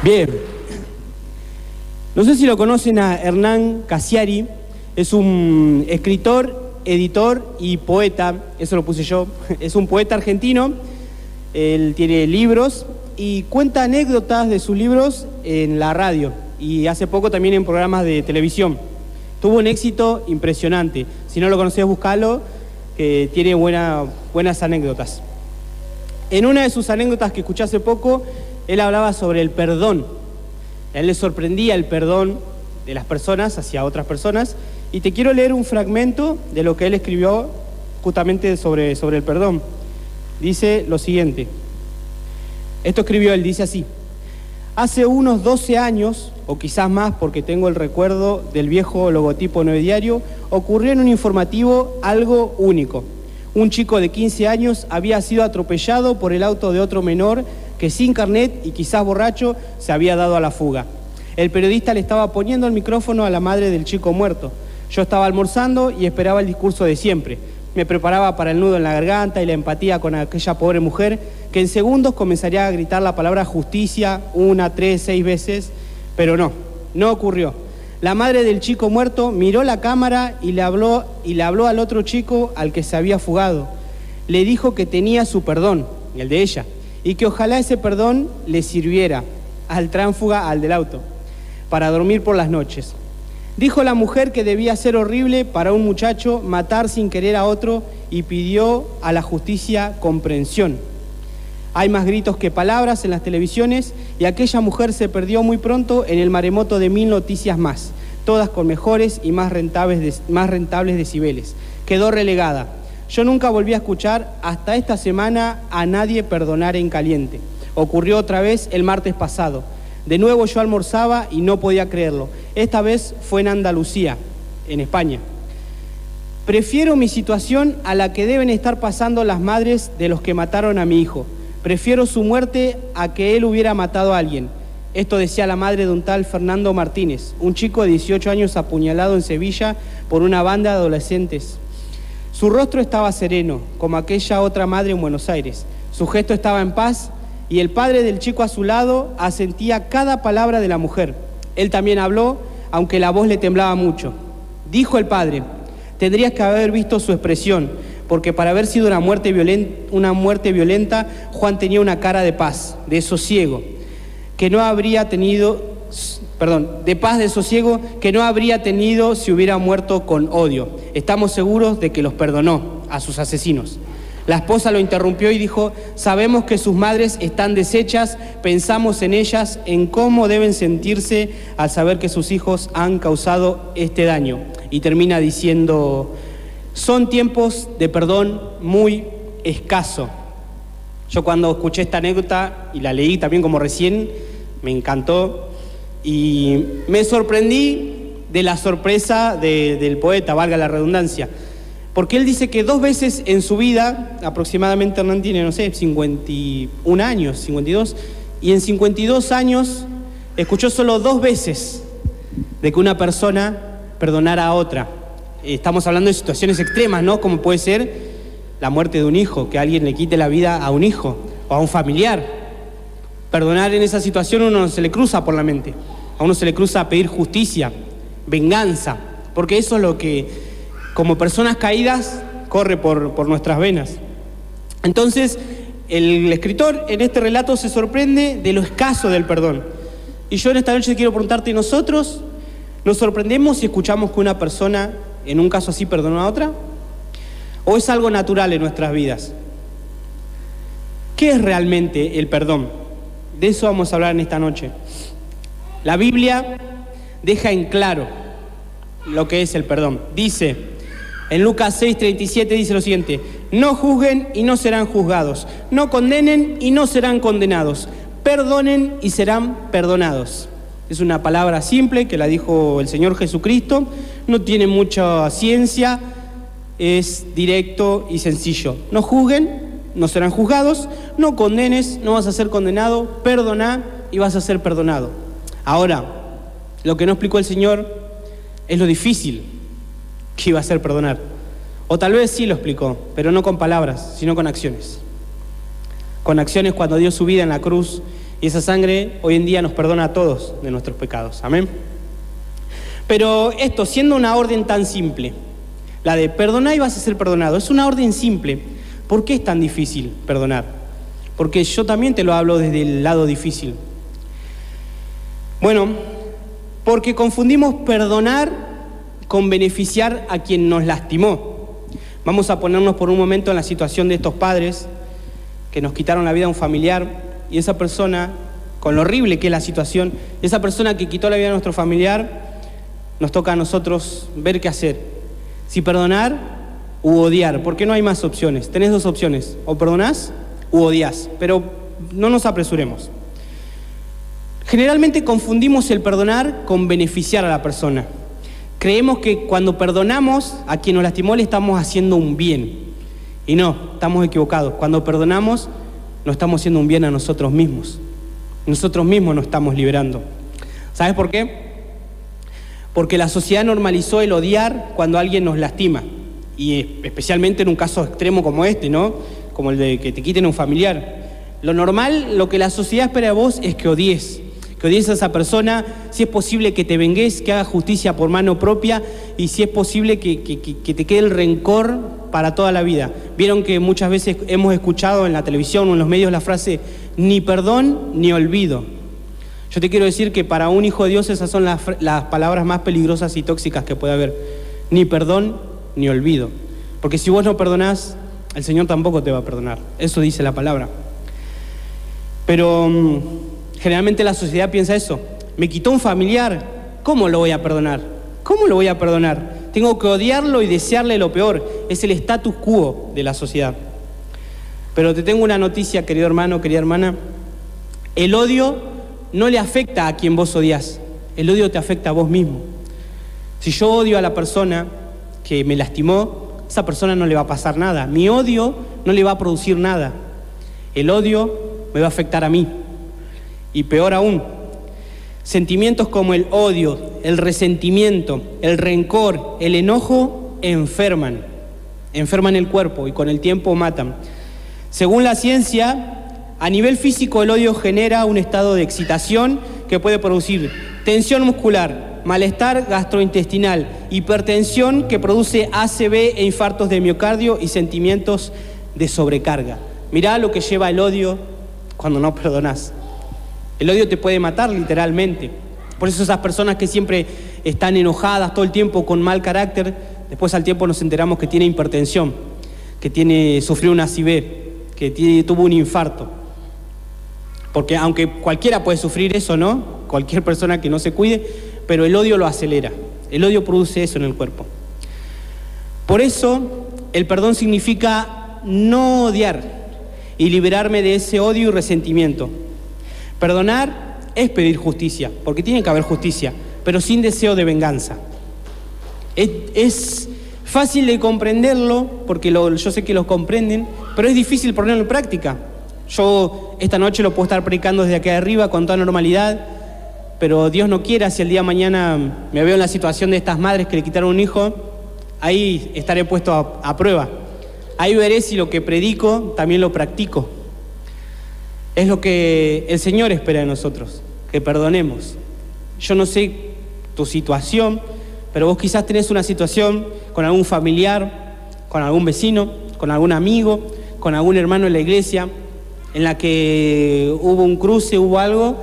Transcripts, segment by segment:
Bien. No sé si lo conocen a Hernán Cassiari. Es un escritor, editor y poeta. Eso lo puse yo. Es un poeta argentino. Él tiene libros y cuenta anécdotas de sus libros en la radio. Y hace poco también en programas de televisión. Tuvo un éxito impresionante. Si no lo conocés, buscalo, que tiene buenas anécdotas. En una de sus anécdotas que escuché hace poco, él hablaba sobre el perdón. A él le sorprendía el perdón de las personas hacia otras personas. Y te quiero leer un fragmento de lo que él escribió justamente sobre el perdón. Dice lo siguiente. Esto escribió él, dice así. Hace unos 12 años, o quizás más porque tengo el recuerdo del viejo logotipo 9 Diario, ocurrió en un informativo algo único. Un chico de 15 años había sido atropellado por el auto de otro menor que sin carnet y quizás borracho se había dado a la fuga. El periodista le estaba poniendo el micrófono a la madre del chico muerto. Yo estaba almorzando y esperaba el discurso de siempre. Me preparaba para el nudo en la garganta y la empatía con aquella pobre mujer que en segundos comenzaría a gritar la palabra justicia 1, 3, 6 veces, pero no ocurrió. La madre del chico muerto miró la cámara y le habló al otro chico al que se había fugado. Le dijo que tenía su perdón, el de ella, y que ojalá ese perdón le sirviera al tránsfuga, al del auto, para dormir por las noches. Dijo la mujer que debía ser horrible para un muchacho matar sin querer a otro y pidió a la justicia comprensión. Hay más gritos que palabras en las televisiones y aquella mujer se perdió muy pronto en el maremoto de 1000 noticias más, todas con mejores y más rentables decibeles. Quedó relegada. Yo nunca volví a escuchar hasta esta semana a nadie perdonar en caliente. Ocurrió otra vez el martes pasado. De nuevo yo almorzaba y no podía creerlo. Esta vez fue en Andalucía, en España. Prefiero mi situación a la que deben estar pasando las madres de los que mataron a mi hijo. Prefiero su muerte a que él hubiera matado a alguien. Esto decía la madre de un tal Fernando Martínez, un chico de 18 años apuñalado en Sevilla por una banda de adolescentes. Su rostro estaba sereno, como aquella otra madre en Buenos Aires. Su gesto estaba en paz y el padre del chico a su lado asentía cada palabra de la mujer. Él también habló, aunque la voz le temblaba mucho. Dijo el padre, tendrías que haber visto su expresión, porque para haber sido una muerte violenta, Juan tenía una cara de paz, de sosiego, que no habría tenido, de paz, de sosiego, que no habría tenido si hubiera muerto con odio. Estamos seguros de que los perdonó a sus asesinos. La esposa lo interrumpió y dijo, sabemos que sus madres están deshechas, pensamos en ellas, en cómo deben sentirse al saber que sus hijos han causado este daño. Y termina diciendo, son tiempos de perdón muy escaso. Yo cuando escuché esta anécdota y la leí también como recién, me encantó y me sorprendí de la sorpresa del poeta, valga la redundancia. Porque él dice que 2 veces en su vida, aproximadamente Hernán tiene, 51 años, 52, y en 52 años escuchó solo 2 veces de que una persona perdonara a otra. Estamos hablando de situaciones extremas, ¿no? Como puede ser la muerte de un hijo, que alguien le quite la vida a un hijo o a un familiar. Perdonar en esa situación a uno se le cruza por la mente. A uno se le cruza pedir justicia, venganza, porque eso es lo que como personas caídas, corre por nuestras venas. Entonces, el escritor en este relato se sorprende de lo escaso del perdón. Y yo en esta noche quiero preguntarte, ¿nosotros nos sorprendemos si escuchamos que una persona, en un caso así, perdonó a otra? ¿O es algo natural en nuestras vidas? ¿Qué es realmente el perdón? De eso vamos a hablar en esta noche. La Biblia deja en claro lo que es el perdón. Dice... En Lucas 6:37 dice lo siguiente, no juzguen y no serán juzgados, no condenen y no serán condenados, perdonen y serán perdonados. Es una palabra simple que la dijo el Señor Jesucristo, no tiene mucha ciencia, es directo y sencillo. No juzguen, no serán juzgados, no condenes, no vas a ser condenado, perdoná y vas a ser perdonado. Ahora, lo que no explicó el Señor es lo difícil que iba a ser perdonar. O tal vez sí lo explicó, pero no con palabras, sino con acciones. Con acciones cuando dio su vida en la cruz Y esa sangre hoy en día nos perdona a todos de nuestros pecados. Amén. Pero esto, siendo una orden tan simple, la de perdonar y vas a ser perdonado, es una orden simple. ¿Por qué es tan difícil perdonar? Porque yo también te lo hablo desde el lado difícil. Bueno, porque confundimos perdonar con beneficiar a quien nos lastimó. Vamos a ponernos por un momento en la situación de estos padres que nos quitaron la vida a un familiar, y esa persona, con lo horrible que es la situación, esa persona que quitó la vida a nuestro familiar, nos toca a nosotros ver qué hacer. Si perdonar u odiar, porque no hay más opciones. Tenés dos opciones, o perdonás u odias, pero no nos apresuremos. Generalmente confundimos el perdonar con beneficiar a la persona. Creemos que cuando perdonamos a quien nos lastimó le estamos haciendo un bien. Y no, estamos equivocados. Cuando perdonamos, no estamos haciendo un bien a nosotros mismos. Nosotros mismos nos estamos liberando. ¿Sabes por qué? Porque la sociedad normalizó el odiar cuando alguien nos lastima. Y especialmente en un caso extremo como este, ¿no? Como el de que te quiten un familiar. Lo normal, lo que la sociedad espera de vos es que odies a esa persona, si es posible que te vengues, que hagas justicia por mano propia, y si es posible que te quede el rencor para toda la vida. Vieron que muchas veces hemos escuchado en la televisión o en los medios la frase ni perdón ni olvido. Yo te quiero decir que para un hijo de Dios esas son las palabras más peligrosas y tóxicas que puede haber. Ni perdón ni olvido. Porque si vos no perdonás, el Señor tampoco te va a perdonar. Eso dice la palabra. Pero generalmente la sociedad piensa eso. Me quitó un familiar, ¿cómo lo voy a perdonar? ¿Cómo lo voy a perdonar? Tengo que odiarlo y desearle lo peor. Es el status quo de la sociedad. Pero te tengo una noticia, querido hermano, querida hermana. El odio no le afecta a quien vos odias. El odio te afecta a vos mismo. Si yo odio a la persona que me lastimó, esa persona no le va a pasar nada. Mi odio no le va a producir nada. El odio me va a afectar a mí. Y peor aún, sentimientos como el odio, el resentimiento, el rencor, el enojo enferman el cuerpo y con el tiempo matan. Según la ciencia, a nivel físico el odio genera un estado de excitación que puede producir tensión muscular, malestar gastrointestinal, hipertensión que produce ACV e infartos de miocardio y sentimientos de sobrecarga. Mirá lo que lleva el odio cuando no perdonás. El odio te puede matar literalmente. Por eso esas personas que siempre están enojadas todo el tiempo con mal carácter, después al tiempo nos enteramos que tiene hipertensión, que sufrió una ACV, que tuvo un infarto. Porque aunque cualquiera puede sufrir eso, ¿no? Cualquier persona que no se cuide, pero el odio lo acelera. El odio produce eso en el cuerpo. Por eso, el perdón significa no odiar y liberarme de ese odio y resentimiento. Perdonar es pedir justicia, porque tiene que haber justicia, pero sin deseo de venganza. Es fácil de comprenderlo, porque yo sé que lo comprenden, pero es difícil ponerlo en práctica. Yo esta noche lo puedo estar predicando desde aquí arriba con toda normalidad, pero Dios no quiera, si el día de mañana me veo en la situación de estas madres que le quitaron un hijo, ahí estaré puesto a prueba. Ahí veré si lo que predico también lo practico. Es lo que el Señor espera de nosotros, que perdonemos. Yo no sé tu situación, pero vos quizás tenés una situación con algún familiar, con algún vecino, con algún amigo, con algún hermano en la iglesia, en la que hubo un cruce, hubo algo,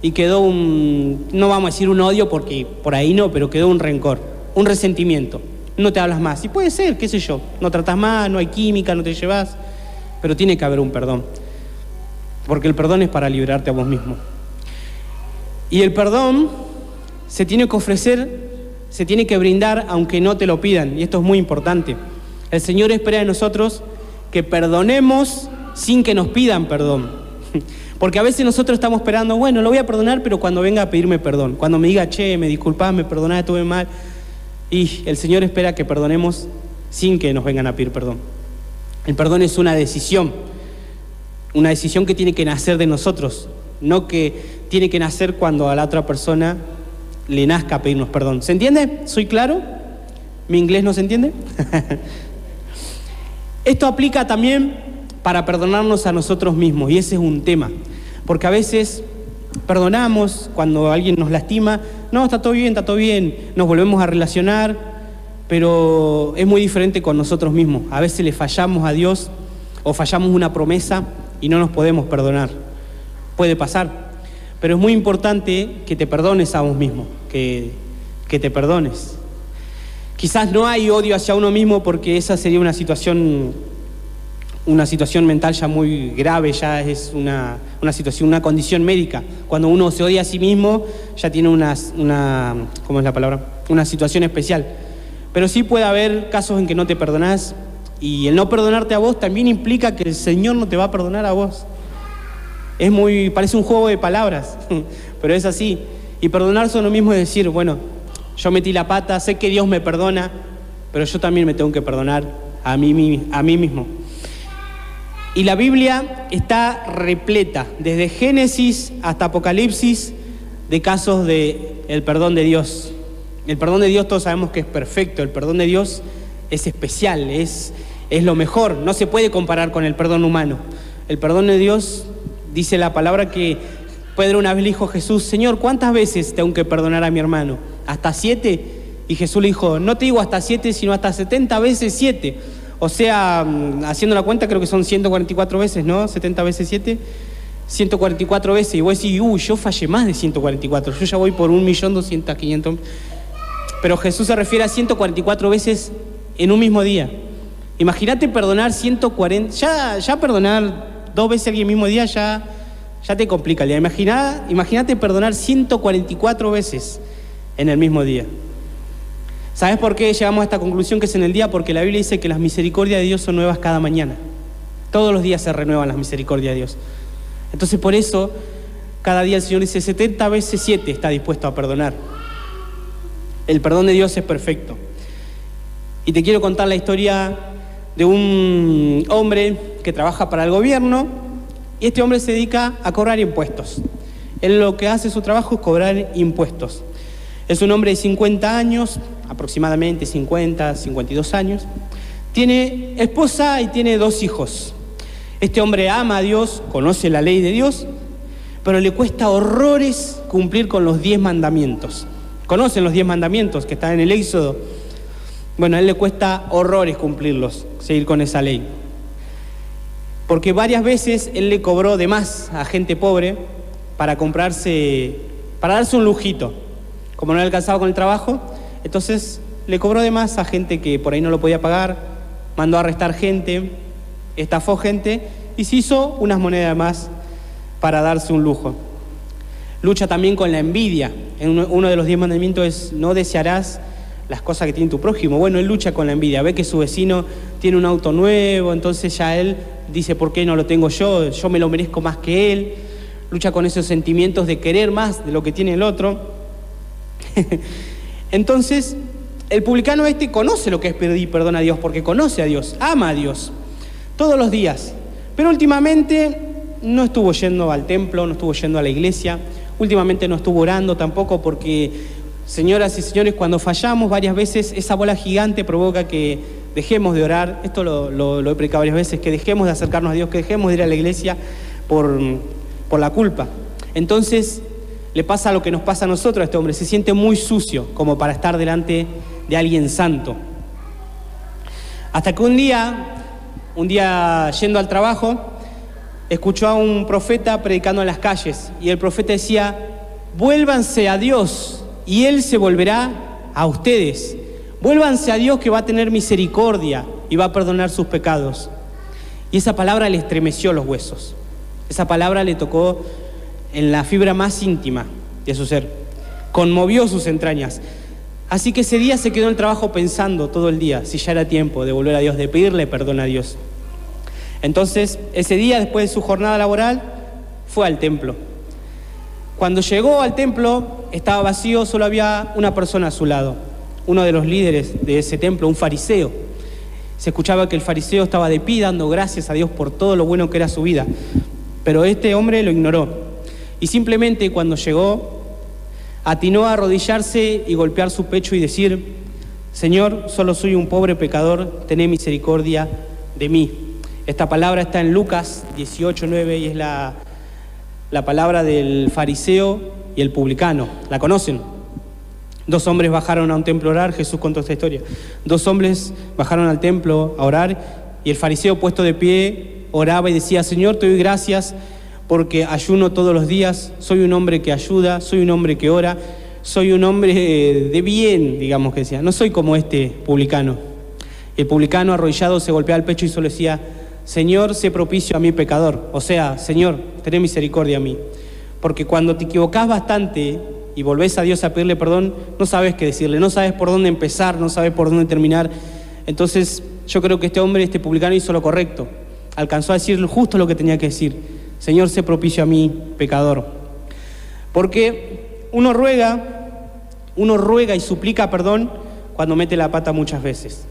y quedó no vamos a decir un odio, porque por ahí no, pero quedó un rencor, un resentimiento. No te hablas más. Y puede ser, qué sé yo, no tratas más, no hay química, no te llevas, pero tiene que haber un perdón. Porque el perdón es para liberarte a vos mismo. Y el perdón se tiene que ofrecer, se tiene que brindar aunque no te lo pidan. Y esto es muy importante. El Señor espera de nosotros que perdonemos sin que nos pidan perdón. Porque a veces nosotros estamos esperando, bueno, lo voy a perdonar, pero cuando venga a pedirme perdón. Cuando me diga, che, me disculpás, me perdonás, estuve mal. Y el Señor espera que perdonemos sin que nos vengan a pedir perdón. El perdón es una decisión que tiene que nacer de nosotros, no que tiene que nacer cuando a la otra persona le nazca pedirnos perdón. ¿Se entiende? ¿Soy claro? ¿Mi inglés no se entiende? Esto aplica también para perdonarnos a nosotros mismos, y ese es un tema. Porque a veces perdonamos cuando alguien nos lastima, no, está todo bien, nos volvemos a relacionar, pero es muy diferente con nosotros mismos. A veces le fallamos a Dios o fallamos una promesa y no nos podemos perdonar. Puede pasar, pero es muy importante que te perdones a vos mismo, que te perdones. Quizás no hay odio hacia uno mismo porque esa sería una situación mental ya muy grave, ya es una situación, una condición médica. Cuando uno se odia a sí mismo, ya tiene ¿cómo es la palabra? Una situación especial. Pero sí puede haber casos en que no te perdonás, y el no perdonarte a vos también implica que el Señor no te va a perdonar a vos. Parece un juego de palabras, pero es así. Y perdonarse a uno mismo es decir, bueno, yo metí la pata, sé que Dios me perdona, pero yo también me tengo que perdonar a mí mismo. Y la Biblia está repleta, desde Génesis hasta Apocalipsis, de casos del perdón de Dios. El perdón de Dios todos sabemos que es perfecto, el perdón de Dios es especial, es lo mejor, no se puede comparar con el perdón humano. El perdón de Dios, dice la palabra que Pedro una vez le dijo a Jesús, Señor, ¿cuántas veces tengo que perdonar a mi hermano? ¿Hasta 7? Y Jesús le dijo, no te digo hasta 7, sino hasta 70 veces 7. O sea, haciendo la cuenta creo que son 144 veces, ¿no? 70 veces 7, 144 veces. Y vos decís, yo fallé más de 144, yo ya voy por 1.200.000, pero Jesús se refiere a 144 veces en un mismo día. Imagínate perdonar 140, ya perdonar 2 veces en el mismo día ya te complica el día. Imagínate perdonar 144 veces en el mismo día. ¿Sabes por qué llegamos a esta conclusión que es en el día? Porque la Biblia dice que las misericordias de Dios son nuevas cada mañana. Todos los días se renuevan las misericordias de Dios. Entonces por eso cada día el Señor dice 70 veces 7 está dispuesto a perdonar. El perdón de Dios es perfecto. Y te quiero contar la historia de un hombre que trabaja para el gobierno, y este hombre se dedica a cobrar impuestos. Él lo que hace su trabajo es cobrar impuestos. Es un hombre de 50 años, aproximadamente 52 años. Tiene esposa y tiene 2 hijos. Este hombre ama a Dios, conoce la ley de Dios, pero le cuesta horrores cumplir con los 10 mandamientos. ¿Conocen los 10 mandamientos que están en el Éxodo? Bueno, a él le cuesta horrores cumplirlos, seguir con esa ley. Porque varias veces él le cobró de más a gente pobre para darse un lujito. Como no le alcanzaba con el trabajo, entonces le cobró de más a gente que por ahí no lo podía pagar, mandó a arrestar gente, estafó gente y se hizo unas monedas más para darse un lujo. Lucha también con la envidia. Uno de los 10 mandamientos es no desearás las cosas que tiene tu prójimo. Bueno, él lucha con la envidia, ve que su vecino tiene un auto nuevo, entonces ya él dice, ¿por qué no lo tengo yo? Yo me lo merezco más que él. Lucha con esos sentimientos de querer más de lo que tiene el otro. Entonces, el publicano conoce lo que es pedir perdón a Dios, porque conoce a Dios, ama a Dios, todos los días. Pero últimamente no estuvo yendo al templo, no estuvo yendo a la iglesia, últimamente no estuvo orando tampoco, porque, señoras y señores, cuando fallamos varias veces, esa bola gigante provoca que dejemos de orar. Esto lo he predicado varias veces, que dejemos de acercarnos a Dios, que dejemos de ir a la iglesia por la culpa. Entonces le pasa lo que nos pasa a nosotros a este hombre, se siente muy sucio como para estar delante de alguien santo. Hasta que un día yendo al trabajo, escuchó a un profeta predicando en las calles, y el profeta decía, vuélvanse a Dios y Él se volverá a ustedes. Vuélvanse a Dios, que va a tener misericordia y va a perdonar sus pecados. Y esa palabra le estremeció los huesos. Esa palabra le tocó en la fibra más íntima de su ser, conmovió sus entrañas. Así que ese día se quedó en el trabajo pensando todo el día si ya era tiempo de volver a Dios, de pedirle perdón a Dios. Entonces, ese día, después de su jornada laboral, fue al templo. Cuando llegó al templo, estaba vacío, solo había una persona a su lado, uno de los líderes de ese templo, un fariseo. Se escuchaba que el fariseo estaba de pie dando gracias a Dios por todo lo bueno que era su vida, pero este hombre lo ignoró. Y simplemente cuando llegó, atinó a arrodillarse y golpear su pecho y decir, Señor, solo soy un pobre pecador, tené misericordia de mí. Esta palabra está en Lucas 18:9 y es la la palabra del fariseo y el publicano. ¿La conocen? Dos hombres bajaron a un templo a orar. Jesús contó esta historia. Dos hombres bajaron al templo a orar y el fariseo, puesto de pie, oraba y decía: Señor, te doy gracias porque ayuno todos los días, soy un hombre que ayuda, soy un hombre que ora, soy un hombre de bien, digamos que decía, no soy como este publicano. Y el publicano, arrodillado, se golpeaba el pecho y solo decía: Señor, sé propicio a mi pecador. O sea, Señor, ten misericordia a mí. Porque cuando te equivocás bastante y volvés a Dios a pedirle perdón, no sabes qué decirle, no sabes por dónde empezar, no sabes por dónde terminar. Entonces yo creo que este publicano hizo lo correcto, alcanzó a decir justo lo que tenía que decir: Señor, sé propicio a mí, pecador. Porque uno ruega y suplica perdón cuando mete la pata muchas veces.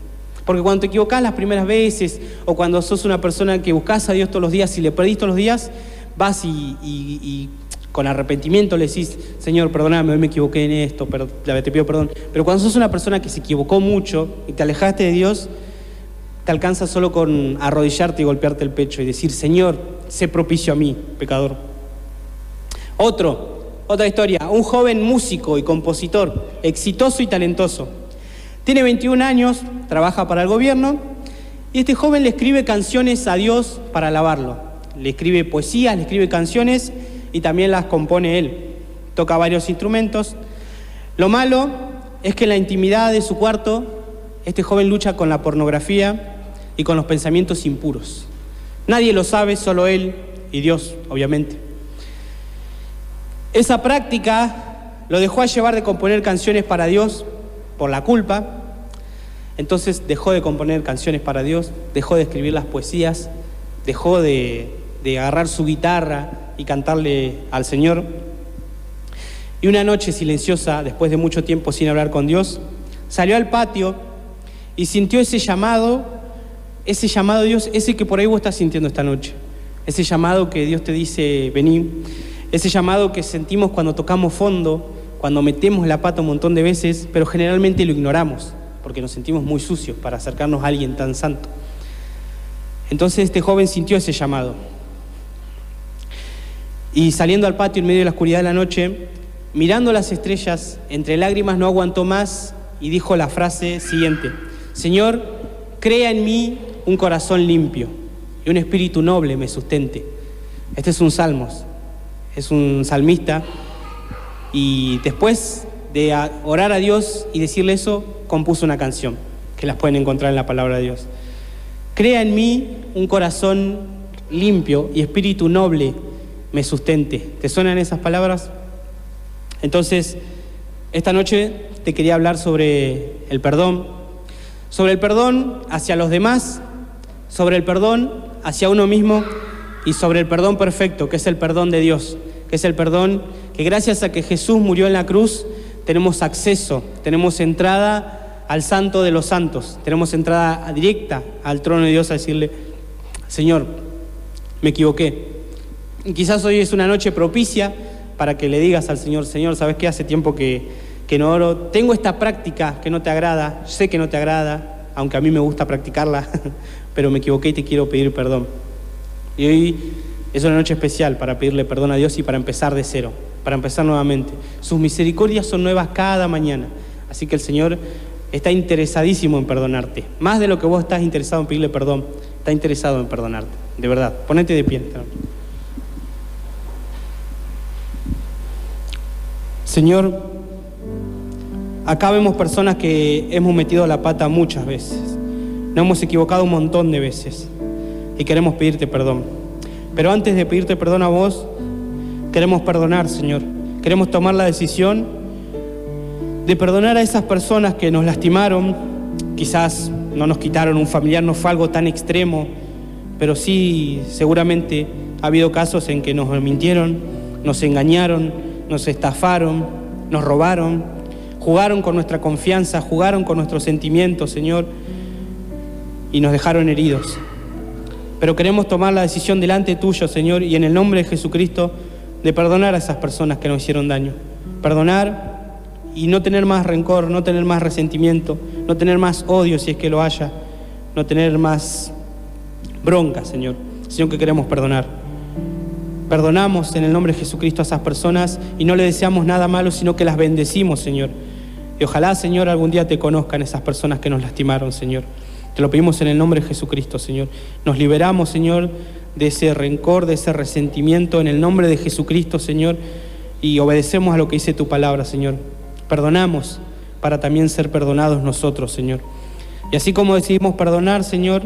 Porque cuando te equivocás las primeras veces, o cuando sos una persona que buscás a Dios todos los días y le pedís todos los días, vas y con arrepentimiento le decís: Señor, perdóname, hoy me equivoqué en esto, te pido perdón. Pero cuando sos una persona que se equivocó mucho y te alejaste de Dios, te alcanza solo con arrodillarte y golpearte el pecho y decir: Señor, sé propicio a mí, pecador. Otra historia, un joven músico y compositor, exitoso y talentoso. Tiene 21 años, trabaja para el gobierno y este joven le escribe canciones a Dios para alabarlo. Le escribe poesías, le escribe canciones y también las compone él. Toca varios instrumentos. Lo malo es que en la intimidad de su cuarto, este joven lucha con la pornografía y con los pensamientos impuros. Nadie lo sabe, solo él y Dios, obviamente. Esa práctica lo dejó a llevar de componer canciones para Dios por la culpa. Entonces dejó de componer canciones para Dios, dejó de escribir las poesías, dejó de agarrar su guitarra y cantarle al Señor. Y una noche silenciosa, después de mucho tiempo sin hablar con Dios, salió al patio y sintió ese llamado de Dios, ese que por ahí vos estás sintiendo esta noche. Ese llamado que Dios te dice: vení. Ese llamado que sentimos cuando tocamos fondo, cuando metemos la pata un montón de veces, pero generalmente lo ignoramos, porque nos sentimos muy sucios para acercarnos a alguien tan santo. Entonces este joven sintió ese llamado. Y saliendo al patio en medio de la oscuridad de la noche, mirando las estrellas, entre lágrimas no aguantó más y dijo la frase siguiente: Señor, crea en mí un corazón limpio y un espíritu noble me sustente. Este es un Salmos, es un salmista, y después de orar a Dios y decirle eso, compuso una canción, que las pueden encontrar en la palabra de Dios. Crea en mí un corazón limpio y espíritu noble me sustente. ¿Te suenan esas palabras? Entonces, esta noche te quería hablar sobre el perdón hacia los demás, sobre el perdón hacia uno mismo y sobre el perdón perfecto, que es el perdón de Dios, que es el perdón que gracias a que Jesús murió en la cruz, tenemos acceso, tenemos entrada al Santo de los Santos, tenemos entrada directa al trono de Dios a decirle: Señor, me equivoqué. Y quizás hoy es una noche propicia para que le digas al Señor: Señor, ¿sabes qué? Hace tiempo que no oro, tengo esta práctica que no te agrada, sé que no te agrada, aunque a mí me gusta practicarla, pero me equivoqué y te quiero pedir perdón. Y hoy es una noche especial para pedirle perdón a Dios y para empezar de cero, para empezar nuevamente. Sus misericordias son nuevas cada mañana, así que el Señor está interesadísimo en perdonarte, más de lo que vos estás interesado en pedirle perdón, está interesado en perdonarte, de verdad. Ponete de pie. Señor, acá vemos personas que hemos metido la pata muchas veces, nos hemos equivocado un montón de veces y queremos pedirte perdón. Pero antes de pedirte perdón a vos, queremos perdonar, Señor. Queremos tomar la decisión de perdonar a esas personas que nos lastimaron. Quizás no nos quitaron un familiar, no fue algo tan extremo, pero sí seguramente ha habido casos en que nos mintieron, nos engañaron, nos estafaron, nos robaron, jugaron con nuestra confianza, jugaron con nuestros sentimientos, Señor, y nos dejaron heridos. Pero queremos tomar la decisión delante tuyo, Señor, y en el nombre de Jesucristo, de perdonar a esas personas que nos hicieron daño. Perdonar y no tener más rencor, no tener más resentimiento, no tener más odio si es que lo haya, no tener más bronca, Señor, sino que queremos perdonar. Perdonamos en el nombre de Jesucristo a esas personas y no le deseamos nada malo, sino que las bendecimos, Señor. Y ojalá, Señor, algún día te conozcan esas personas que nos lastimaron, Señor. Te lo pedimos en el nombre de Jesucristo, Señor. Nos liberamos, Señor, de ese rencor, de ese resentimiento, en el nombre de Jesucristo, Señor, y obedecemos a lo que dice tu palabra, Señor. Perdonamos para también ser perdonados nosotros, Señor. Y así como decidimos perdonar, Señor,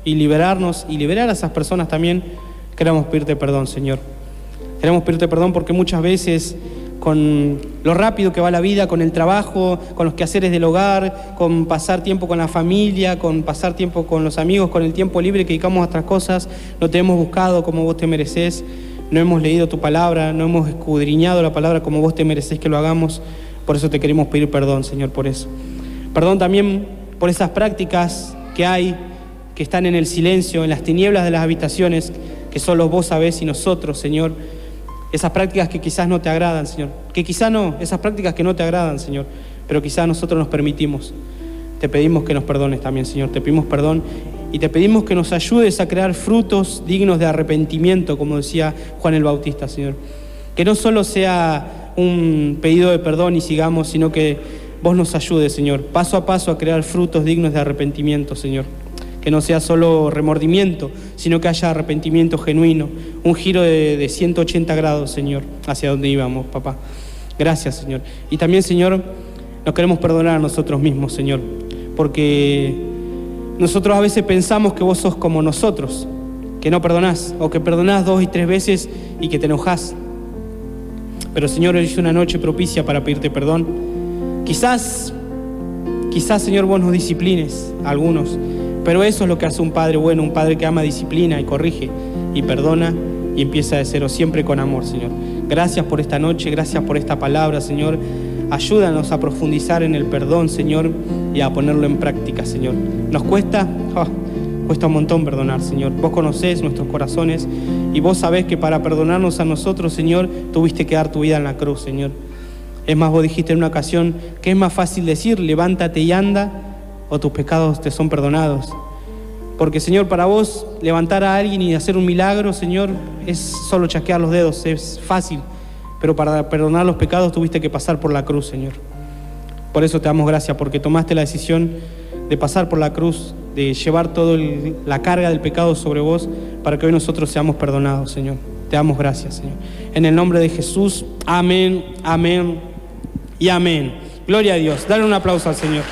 y liberarnos y liberar a esas personas también, queremos pedirte perdón, Señor. Queremos pedirte perdón porque muchas veces, con lo rápido que va la vida, con el trabajo, con los quehaceres del hogar, con pasar tiempo con la familia, con pasar tiempo con los amigos, con el tiempo libre que dedicamos a otras cosas, no te hemos buscado como vos te mereces, no hemos leído tu palabra, no hemos escudriñado la palabra como vos te mereces que lo hagamos. Por eso te queremos pedir perdón, Señor, por eso. Perdón también por esas prácticas que hay, que están en el silencio, en las tinieblas de las habitaciones, que solo vos sabés y nosotros, Señor. Esas prácticas que quizás no te agradan, Señor. Que quizás no, esas prácticas que no te agradan, Señor. Pero quizás nosotros nos permitimos. Te pedimos que nos perdones también, Señor. Te pedimos perdón y te pedimos que nos ayudes a crear frutos dignos de arrepentimiento, como decía Juan el Bautista, Señor. Que no solo sea un pedido de perdón y sigamos, sino que vos nos ayudes, Señor, paso a paso a crear frutos dignos de arrepentimiento, Señor. Que no sea solo remordimiento, sino que haya arrepentimiento genuino, un giro de 180 grados, Señor, hacia donde íbamos, papá. Gracias, Señor. Y también, Señor, nos queremos perdonar a nosotros mismos, Señor, porque nosotros a veces pensamos que vos sos como nosotros, que no perdonás, o que perdonás 2 y 3 veces y que te enojás. Pero, Señor, hoy es una noche propicia para pedirte perdón. Quizás, Señor, vos nos disciplines a algunos, pero eso es lo que hace un padre bueno, un padre que ama, disciplina y corrige y perdona y empieza de cero, siempre con amor, Señor. Gracias por esta noche, gracias por esta palabra, Señor. Ayúdanos a profundizar en el perdón, Señor, y a ponerlo en práctica, Señor. Nos cuesta un montón perdonar, Señor. Vos conocés nuestros corazones y vos sabés que para perdonarnos a nosotros, Señor, tuviste que dar tu vida en la cruz, Señor. Es más, vos dijiste en una ocasión que es más fácil decir, levántate y anda, o tus pecados te son perdonados. Porque, Señor, para vos levantar a alguien y hacer un milagro, Señor, es solo chasquear los dedos, es fácil. Pero para perdonar los pecados tuviste que pasar por la cruz, Señor. Por eso te damos gracias, porque tomaste la decisión de pasar por la cruz, de llevar toda la carga del pecado sobre vos, para que hoy nosotros seamos perdonados, Señor. Te damos gracias, Señor. En el nombre de Jesús, amén, amén y amén. Gloria a Dios. Dale un aplauso al Señor.